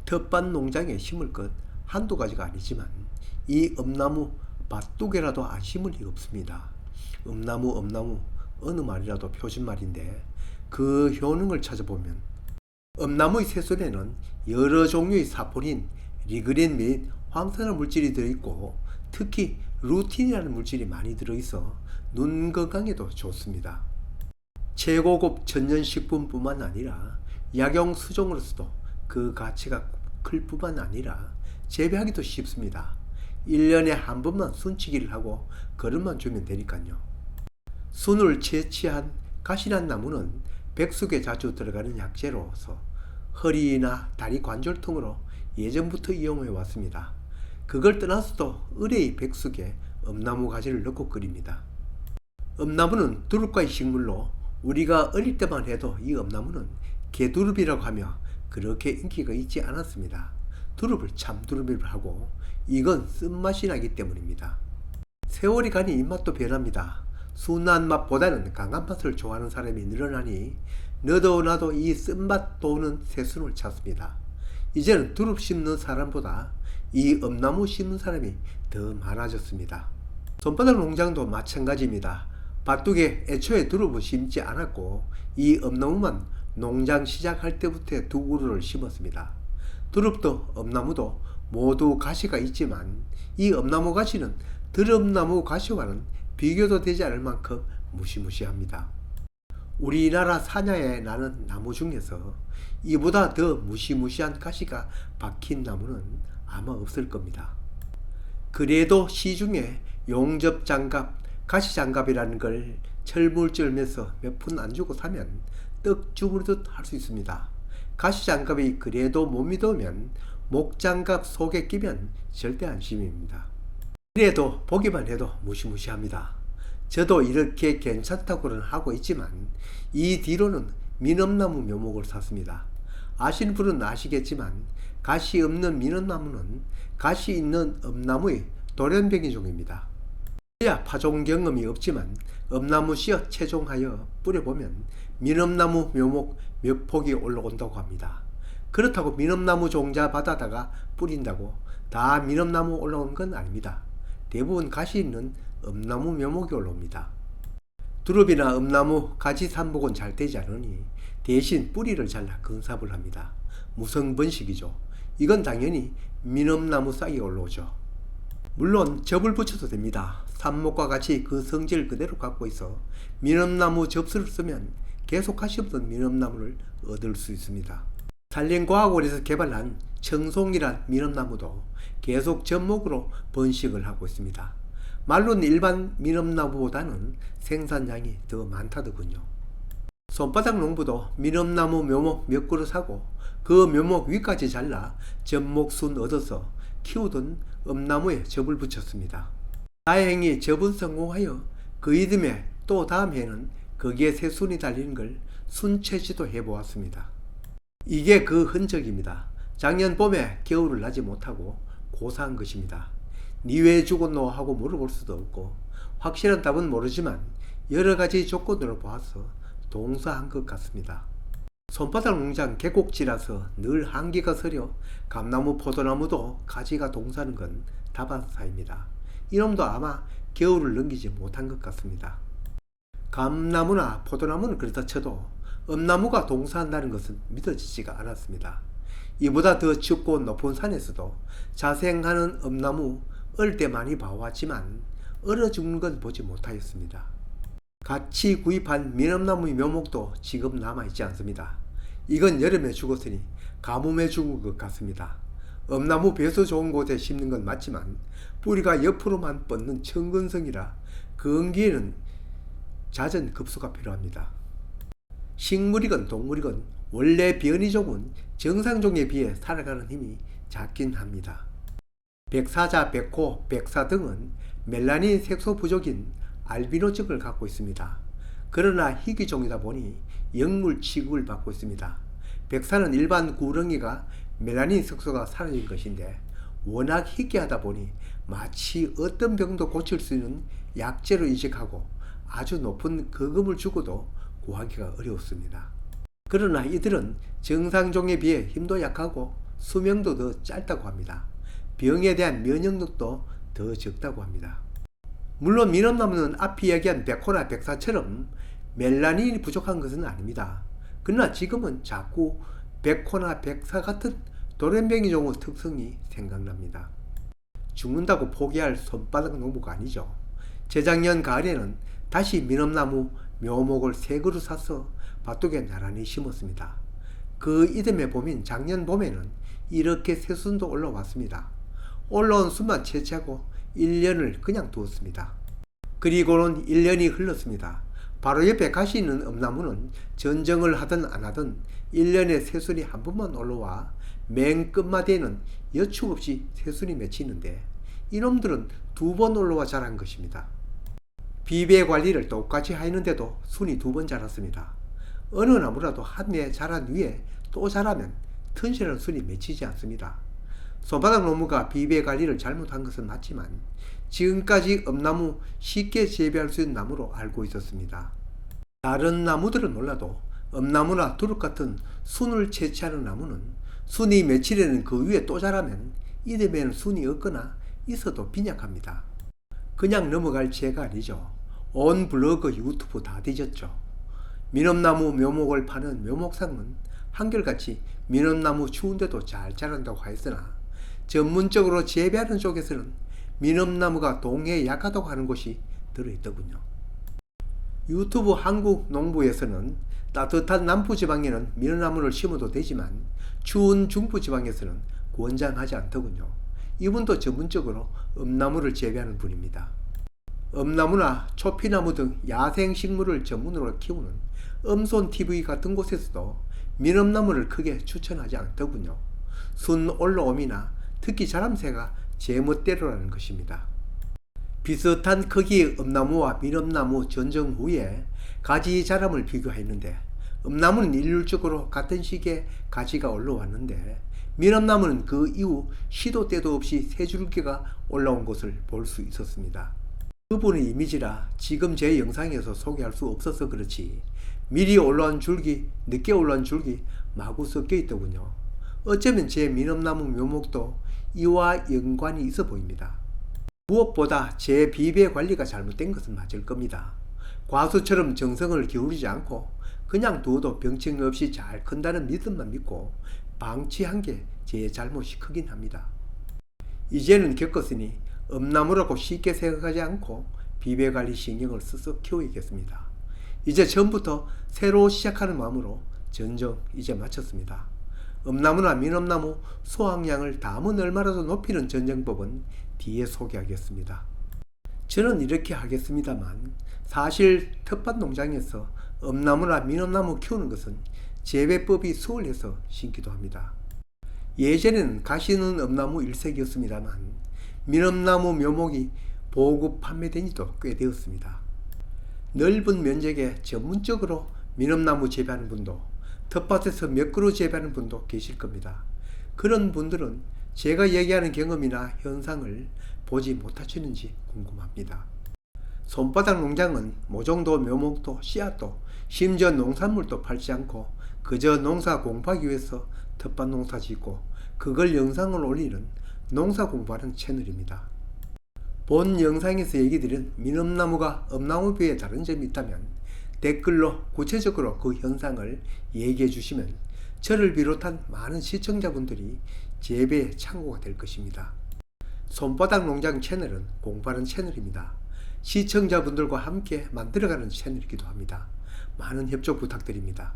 텃밭 농장에 심을 것 한두 가지가 아니지만 이 엄나무 밭두개라도 안 심을 리가 없습니다. 엄나무 어느 말이라도 표준말인데 그 효능을 찾아보면 엄나무의 새순에는 여러 종류의 사포닌, 리그닌 및 황산화 물질이 들어있고 특히 루틴이라는 물질이 많이 들어있어 눈 건강에도 좋습니다. 최고급 천연식품뿐만 아니라 약용 수종으로서도 그 가치가 클 뿐만 아니라 재배하기도 쉽습니다. 1년에 한 번만 순치기를 하고 거름만 주면 되니까요. 순을 채취한 가시란 나무는 백숙에 자주 들어가는 약재로서 허리나 다리 관절통으로 예전부터 이용해 왔습니다. 그걸 떠나서도 의뢰의 백숙에 엄나무 가지를 넣고 끓입니다. 엄나무는 두릅과의 식물로 우리가 어릴 때만 해도 이 엄나무는 개두릅이라고 하며 그렇게 인기가 있지 않았습니다. 두릅을 참두릅이라고 하고 이건 쓴맛이 나기 때문입니다. 세월이 가니 입맛도 변합니다. 순한 맛보다는 강한 맛을 좋아하는 사람이 늘어나니 너도 나도 이 쓴맛 도는 새순을 찾습니다. 이제는 두릅 심는 사람보다 이 엄나무 심는 사람이 더 많아졌습니다. 손바닥 농장도 마찬가지입니다. 밭둑에 애초에 두릅을 심지 않았고 이 엄나무만 농장 시작할 때부터 두 그루를 심었습니다. 두릅도 엄나무도 모두 가시가 있지만 이 엄나무 가시는 드럼나무 가시와는 비교도 되지 않을 만큼 무시무시합니다. 우리나라 산야에 나는 나무 중에서 이보다 더 무시무시한 가시가 박힌 나무는 아마 없을 겁니다. 그래도 시중에 용접장갑, 가시장갑이라는 걸 철물쩔면서 몇 푼 안 주고 사면 떡 주무르듯 할 수 있습니다. 가시장갑이 그래도 못 믿으면 목장갑 속에 끼면 절대 안심입니다. 그래도 보기만 해도 무시무시합니다. 저도 이렇게 괜찮다고는 하고 있지만 이 뒤로는 민엄나무 묘목을 샀습니다. 아시는 분은 아시겠지만 가시 없는 민엄나무는 가시 있는 엄나무의 돌연변이 종입니다. 저야 파종 경험이 없지만 엄나무 씨앗 채종하여 뿌려보면 민엄나무 묘목 몇 폭이 올라온다고 합니다. 그렇다고 민엄나무 종자 받아다가 뿌린다고 다 민엄나무 올라오는 건 아닙니다. 대부분 가시 있는 엄나무 묘목이 올라옵니다. 두릅이나 엄나무 가지 산복은 잘 되지 않으니 대신 뿌리를 잘라 건삽을 합니다. 무성번식이죠. 이건 당연히 민엄나무 싹이 올라오죠. 물론 접을 붙여도 됩니다. 삽목과 같이 그 성질을 그대로 갖고 있어 민엄나무 접수를 쓰면 계속 가시 없는 민엄나무를 얻을 수 있습니다. 산림과학원에서 개발한 청송이란 민엄나무도 계속 접목으로 번식을 하고 있습니다. 말로는 일반 민엄나무보다는 생산량이 더 많다더군요. 손바닥 농부도 민엄나무 묘목 몇 그루 사고 그 묘목 위까지 잘라 접목순 얻어서 키우던 엄나무에 접을 붙였습니다. 다행히 접은 성공하여 그 이듬해 또 다음 해는 거기에 새순이 달리는 걸 순채취도 해보았습니다. 이게 그 흔적입니다. 작년 봄에 겨울을 나지 못하고 고사한 것입니다. 니 왜 죽었노 하고 물어볼 수도 없고 확실한 답은 모르지만 여러가지 조건으로 보아서 동사한 것 같습니다. 손바닥 농장 계곡지라서 늘 한기가 서려 감나무 포도나무도 가지가 동사는 건 다반사입니다. 이놈도 아마 겨울을 넘기지 못한 것 같습니다. 감나무나 포도나무는 그렇다 쳐도 엄나무가 동사한다는 것은 믿어지지가 않았습니다. 이보다 더 춥고 높은 산에서도 자생하는 엄나무 어릴 때 많이 봐왔지만 얼어 죽는 건 보지 못하였습니다. 같이 구입한 민엄나무의 묘목도 지금 남아있지 않습니다. 이건 여름에 죽었으니 가뭄에 죽은 것 같습니다. 엄나무 배수 좋은 곳에 심는 건 맞지만 뿌리가 옆으로만 뻗는 천근성이라 건기에는 잦은 급수가 필요합니다. 식물이건 동물이건 원래 변이 종은 정상종에 비해 살아가는 힘이 작긴 합니다. 백사자, 백호, 백사 등은 멜라닌 색소 부족인 알비노증을 갖고 있습니다. 그러나 희귀종이다 보니 약물 취급을 받고 있습니다. 백사는 일반 구렁이가 멜라닌 색소가 사라진 것인데 워낙 희귀하다 보니 마치 어떤 병도 고칠 수 있는 약재로 인식하고 아주 높은 거금을 주고도 구하기가 어려웠습니다. 그러나 이들은 정상종에 비해 힘도 약하고 수명도 더 짧다고 합니다. 병에 대한 면역력도 더 적다고 합니다. 물론 민엄나무는 앞에 이야기한 백호나 백사처럼 멜라닌이 부족한 것은 아닙니다. 그러나 지금은 자꾸 백호나 백사 같은 돌연변이 종의 특성이 생각납니다. 죽는다고 포기할 손바닥 농부가 아니죠. 재작년 가을에는 다시 민엄나무 묘목을 새 그루 사서 밭둑에 나란히 심었습니다. 그 이듬해 봄인 작년 봄에는 이렇게 새순도 올라왔습니다. 올라온 순만 채취하고 1년을 그냥 두었습니다. 그리고는 1년이 흘렀습니다. 바로 옆에 가시 있는 엄나무는 전정을 하든 안 하든 1년에 새순이 한 번만 올라와 맨 끝마디에는 여축 없이 새순이 맺히는데 이놈들은 2번 올라와 자란 것입니다. 비배 관리를 똑같이 하는데도 순이 2번 자랐습니다. 어느 나무라도 한 해 자란 위에 또 자라면 튼실한 순이 맺히지 않습니다. 손바닥 농부가 비배 관리를 잘못한 것은 맞지만 지금까지 엄나무 쉽게 재배할 수 있는 나무로 알고 있었습니다. 다른 나무들은 몰라도 엄나무나 두릅 같은 순을 채취하는 나무는 순이 며칠에는 그 위에 또 자라면 이듬해는 순이 없거나 있어도 빈약합니다. 그냥 넘어갈 죄가 아니죠. 온 블로그 유튜브 다 뒤졌죠. 민엄나무 묘목을 파는 묘목상은 한결같이 민엄나무 추운데도 잘 자란다고 하였으나 전문적으로 재배하는 쪽에서는 민엄나무가 동해에 약하다고 하는 곳이 들어있더군요. 유튜브 한국농부에서는 따뜻한 남부지방에는 민엄나무를 심어도 되지만 추운 중부지방에서는 권장하지 않더군요. 이분도 전문적으로 엄나무를 재배하는 분입니다. 엄나무나 초피나무 등 야생식물을 전문으로 키우는 엄손TV 같은 곳에서도 민엄나무를 크게 추천하지 않더군요. 순 올라옴이나 특히 자람새가 제멋대로라는 것입니다. 비슷한 크기의 엄나무와 민엄나무 전정 후에 가지 자람을 비교했는데 엄나무는 일률적으로 같은 시기에 가지가 올라왔는데 민엄나무는 그 이후 시도 때도 없이 새 줄기가 올라온 것을 볼 수 있었습니다. 그분의 이미지라 지금 제 영상에서 소개할 수 없어서 그렇지 미리 올라온 줄기, 늦게 올라온 줄기 마구 섞여 있더군요. 어쩌면 제 민엄나무 묘목도 이와 연관이 있어 보입니다. 무엇보다 제 비배 관리가 잘못된 것은 맞을 겁니다. 과수처럼 정성을 기울이지 않고 그냥 두어도 병증 없이 잘 큰다는 믿음만 믿고 방치한 게 제 잘못이 크긴 합니다. 이제는 겪었으니 엄나무라고 쉽게 생각하지 않고 비배 관리 신경을 써서 키워야겠습니다. 이제 처음부터 새로 시작하는 마음으로 전정 이제 마쳤습니다. 엄나무나 민엄나무 수확량을 담은 얼마라도 높이는 전정법은 뒤에 소개하겠습니다. 저는 이렇게 하겠습니다만 사실 텃밭 농장에서 엄나무나 민엄나무 키우는 것은 재배법이 수월해서 심기도 합니다. 예전에는 가시는 엄나무 일색이었습니다만 민엄나무 묘목이 보급 판매된 지도 꽤 되었습니다. 넓은 면적에 전문적으로 민엄나무 재배하는 분도 텃밭에서 몇 그루 재배하는 분도 계실 겁니다. 그런 분들은 제가 얘기하는 경험이나 현상을 보지 못하시는지 궁금합니다. 손바닥 농장은 모종도 묘목도 씨앗도 심지어 농산물도 팔지 않고 그저 농사 공부하기 위해서 텃밭 농사 짓고 그걸 영상을 올리는 농사 공부하는 채널입니다. 본 영상에서 얘기 드린 민엄나무가 엄나무 비에 다른 점이 있다면 댓글로 구체적으로 그 현상을 얘기해 주시면 저를 비롯한 많은 시청자분들이 재배에 참고가 될 것입니다. 손바닥 농장 채널은 공부하는 채널입니다. 시청자분들과 함께 만들어가는 채널이기도 합니다. 많은 협조 부탁드립니다.